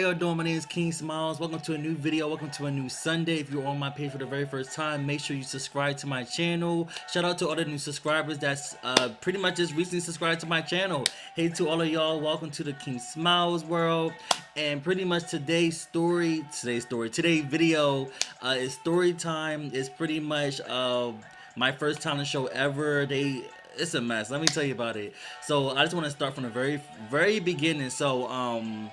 y'all doing? My name is King Smiles. Welcome to a new video. Welcome to a new Sunday. If you're on my page for the very first time, make sure you subscribe to my channel. Shout out to all the new subscribers that's pretty much just recently subscribed to my channel. Hey to all of y'all, welcome to the King Smiles world. And pretty much today's video is story time. It's pretty much my first talent show ever. It's a mess. Let me tell you about it. So I just want to start from the very beginning. So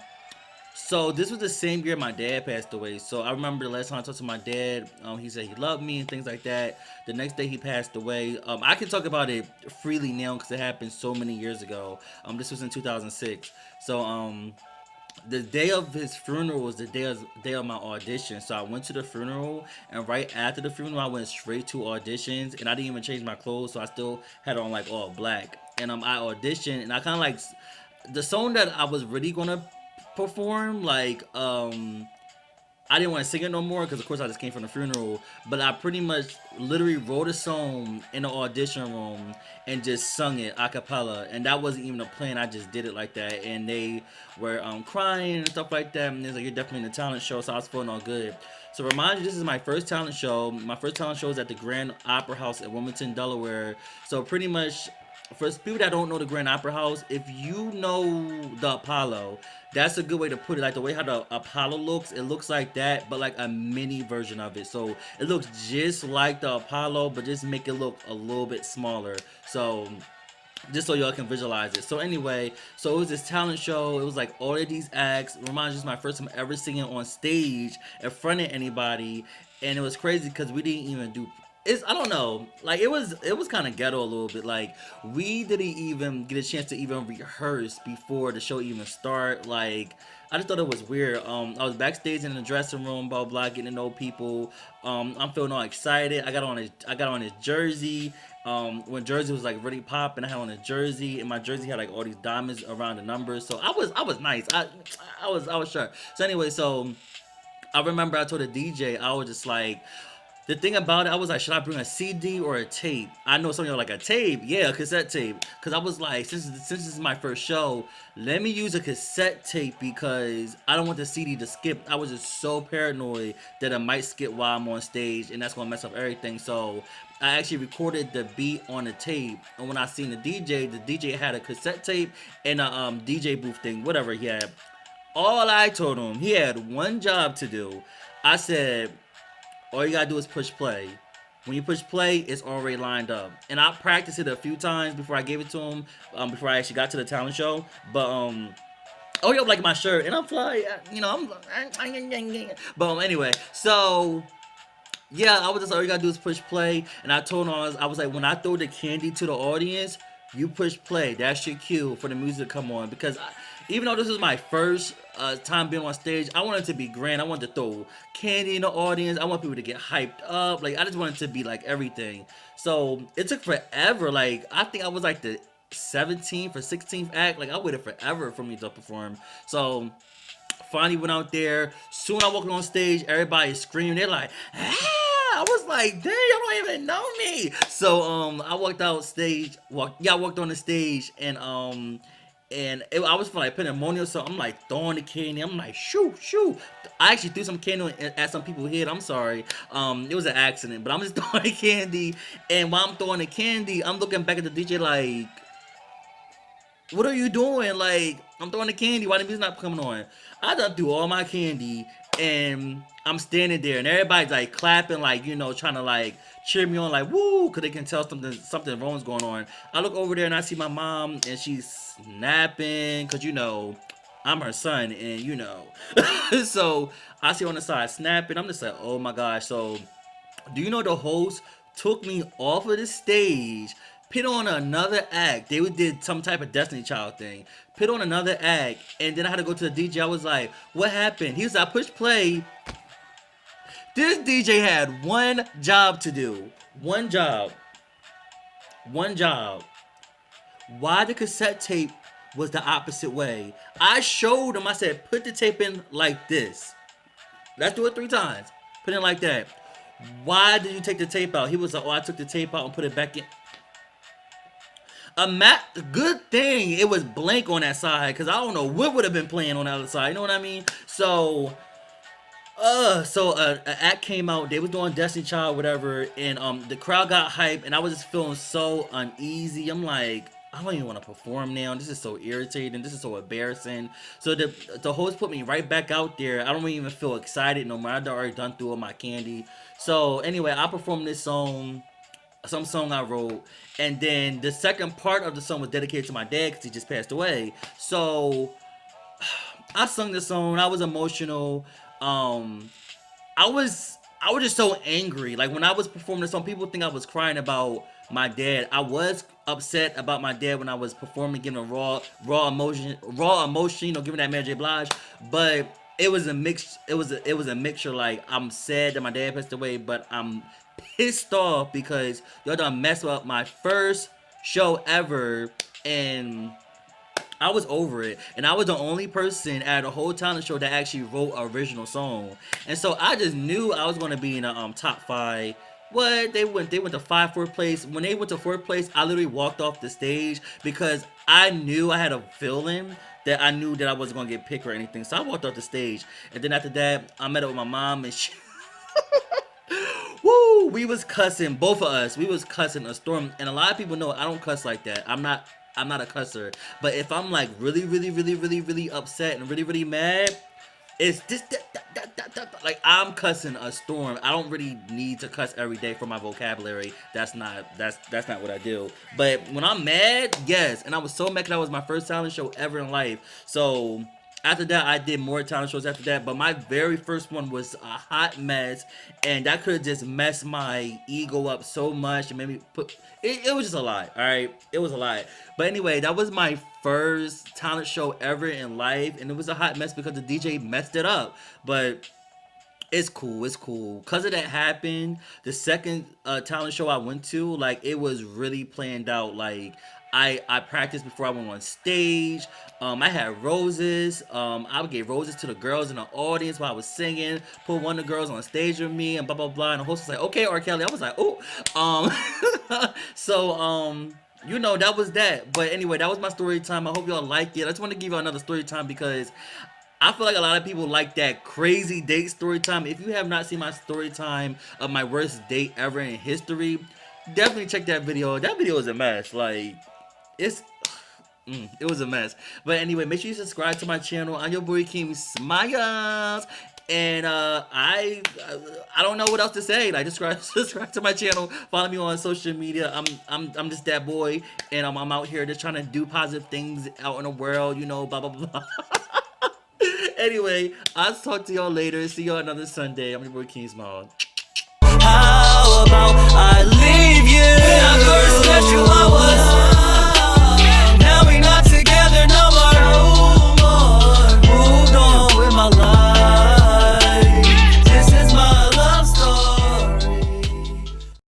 this was the same year my dad passed away. So I remember the last time I talked to my dad, he said he loved me and things like that. The next day he passed away. I can talk about it freely now because it happened so many years ago. This was in 2006. So the day of his funeral was the day of my audition. So I went to the funeral, and right after the funeral, I went straight to auditions, and I didn't even change my clothes, so I still had on like all black. And I auditioned, and I kind of like the song that I was really gonna perform. I didn't want to sing it no more because, of course, I just came from the funeral. But I pretty much literally wrote a song in the audition room and just sung it a cappella. And that wasn't even a plan. I just did it like that. And they were crying and stuff like that. And they was like, "You're definitely in the talent show." So I was feeling all good. So remind you, this is my first talent show. My first talent show is at the Grand Opera House in Wilmington, Delaware. So pretty much, for people that don't know the Grand Opera House, if you know the Apollo, that's a good way to put it. Like the way how the Apollo looks, it looks like that, but like a mini version of it. So it looks just like the Apollo, but just make it look a little bit smaller. So just so y'all can visualize it. So anyway, so it was this talent show. It was like all of these acts. Reminds me, it's my first time ever singing on stage in front of anybody, and it was crazy because we didn't even do. I don't know, like it was kind of ghetto a little bit. Like we didn't even get a chance to even rehearse before the show even start. Like I just thought it was weird. I was backstage in the dressing room, blah blah, getting to know people. I'm feeling all excited. I got on his jersey. When jersey was like really popping, I had on a jersey, and my jersey had like all these diamonds around the numbers. So I was nice. I was sharp. So anyway, so I remember I told the DJ, I was just like, the thing about it, I was like, should I bring a CD or a tape? I know some of y'all like a tape, yeah, a cassette tape. Cause I was like, since this is my first show, let me use a cassette tape because I don't want the CD to skip. I was just so paranoid that it might skip while I'm on stage, and that's gonna mess up everything. So I actually recorded the beat on the tape, and when I seen the DJ had a cassette tape and a DJ booth thing, whatever he had. All I told him, he had one job to do. I said, all you gotta do is push play. When you push play, it's already lined up. And I practiced it a few times before I gave it to him, before I actually got to the talent show. But oh, you like my shirt, and I'm fly, but anyway, so yeah, I was just all you gotta do is push play, and I told him I was like, when I throw the candy to the audience, you push play. That's your cue for the music to come on because even though this is my first time being on stage, I wanted it to be grand. I wanted to throw candy in the audience. I want people to get hyped up. Like I just wanted it to be like everything. So it took forever. Like I think I was like the 17th or 16th act. Like I waited forever for me to perform. So finally went out there. Soon I walked on stage, everybody screaming. They're like, ah! I was like, dang, you don't even know me. So I walked out stage. I walked on the stage, and I was feeling like pandemonium. So I'm like throwing the candy. I'm like, shoo, shoo. I actually threw some candy at some people's head. I'm sorry. It was an accident, but I'm just throwing the candy. And while I'm throwing the candy, I'm looking back at the DJ like, what are you doing? Like, I'm throwing the candy. Why the music's not coming on? I done threw all my candy, and I'm standing there, and everybody's like clapping, like, trying to like cheer me on, like, woo, because they can tell something wrong's going on. I look over there, and I see my mom, and she's snapping, because, I'm her son, and, so I see her on the side snapping. I'm just like, oh my gosh. So, do you know the host took me off of the stage, put on another act. They did some type of Destiny Child thing. Put on another act, and then I had to go to the DJ. I was like, what happened? He was like, I pushed play. This DJ had one job to do. One job. One job. Why the cassette tape was the opposite way? I showed him, I said, put the tape in like this. Let's do it 3 times. Put it in like that. Why did you take the tape out? He was like, oh, I took the tape out and put it back in. Good thing it was blank on that side, because I don't know what would have been playing on the other side. You know what I mean? An act came out. They was doing Destiny Child, whatever, and the crowd got hyped, and I was just feeling so uneasy. I'm like, I don't even want to perform now. This is so irritating. This is so embarrassing. So the host put me right back out there. I don't even feel excited no more. I'd already done through all my candy. So anyway, I performed this song, some song I wrote, and then the second part of the song was dedicated to my dad because he just passed away. So I sung the song. I was emotional. I was just so angry. Like when I was performing the song, people think I was crying about my dad. I was upset about my dad when I was performing, giving a raw emotion, giving that Mary J. Blige. But it was a mix. It was a mixture. Like I'm sad that my dad passed away, but I'm pissed off because y'all done messed up my first show ever, and I was over it, and I was the only person at the whole talent show that actually wrote an original song, and so I just knew I was gonna be in the top 5. What they went to fourth place. When they went to fourth place, I literally walked off the stage because I knew I had a feeling that I knew that I wasn't gonna get picked or anything. So I walked off the stage, and then after that, I met up with my mom, and she. Woo! We was cussing, both of us. We was cussing a storm, and a lot of people know I don't cuss like that. I'm not a cusser. But if I'm like really upset and really mad, it's this like I'm cussing a storm. I don't really need to cuss every day for my vocabulary. That's not what I do. But when I'm mad, yes. And I was so mad because that was my first talent show ever in life. So after that, I did more talent shows after that, but my very first one was a hot mess, and that could have just messed my ego up so much and made me it was just a lot, all right? It was a lot. But anyway, that was my first talent show ever in life, and it was a hot mess because the DJ messed it up, but it's cool. Because of that happened, the second talent show I went to, like, it was really planned out. Like, I practiced before I went on stage. I had roses. I would give roses to the girls in the audience while I was singing. Put one of the girls on stage with me and blah blah blah. And the host was like, "Okay, R. Kelly." I was like, "Oh." That was that. But anyway, that was my story time. I hope y'all liked it. I just want to give you another story time because I feel like a lot of people like that crazy date story time. If you have not seen my story time of my worst date ever in history, definitely check that video. That video is a mess. Like, it was a mess. But anyway, make sure you subscribe to my channel. I'm your boy King Smiles. And I don't know what else to say. Like, subscribe to my channel. Follow me on social media. I'm just that boy, and I'm out here just trying to do positive things out in the world. Blah blah blah. Anyway, I'll talk to y'all later. See y'all another Sunday. I'm your boy King Smiles. How about I leave you? When I first met you, I was